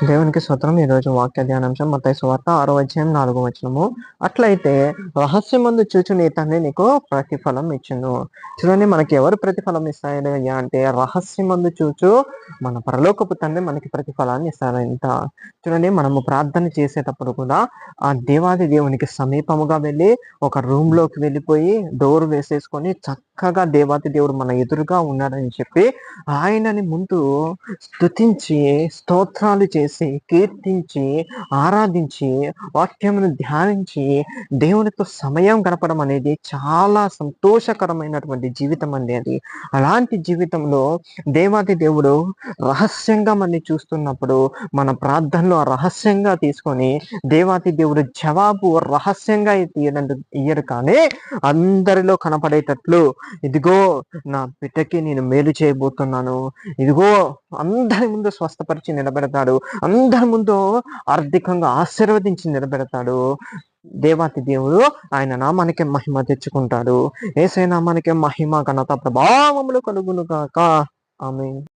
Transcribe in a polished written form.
దేవునికి స్తోత్రం. ఈరోజు వాక్య ధ్యానాంశం మత్తయి సువార్త 6 అధ్యాయం 4 వచనము. అట్లయితే రహస్యమందు చూచు నీ తండ్రి నీకు ప్రతిఫలం ఇచ్చును. చూడండి, మనకి ఎవరు ప్రతిఫలం ఇస్తారయ్యా అంటే రహస్యమందు చూచు మన పరలోకపు తండ్రి మనకి ప్రతిఫలాన్ని ఇస్తారంట. చూడండి, మనము ప్రార్థన చేసేటప్పుడు కూడా ఆ దేవాది దేవునికి సమీపముగా వెళ్ళి ఒక రూమ్ లోకి వెళ్ళిపోయి డోర్ వేసేసుకొని చక్కగా దేవాది దేవుడు మన ఎదురుగా ఉన్నాడని చెప్పి ఆయనని ముందు స్తుతించి స్తోత్రాలు చేసి కీర్తించి ఆరాధించి వాక్యమును ధ్యానించి దేవునితో సమయం గడపడం అనేది చాలా సంతోషకరమైనటువంటి జీవితం అండి అది. అలాంటి జీవితంలో దేవాది దేవుడు రహస్యంగా మనని చూస్తున్నప్పుడు మన ప్రార్థనలో రహస్యంగా తీసుకొని దేవాది దేవుడు జవాబు రహస్యంగా ఇయ్యడు, కానీ అందరిలో కనపడేటట్లు ఇదిగో నా బిడ్డకి నేను మేలు చేయబోతున్నాను, ఇదిగో అందరి ముందు స్వస్థపరిచి నిలబెడతాడు, అందరి ముందు ఆర్థికంగా ఆశీర్వదించి నిలబెడతాడు. దేవాతి దేవుడు ఆయన నామానికి మహిమ తెచ్చుకుంటాడు. యేసయ్య నామానికి మహిమ ఘనత ప్రభావములు కలుగును గాక. ఆమేన్.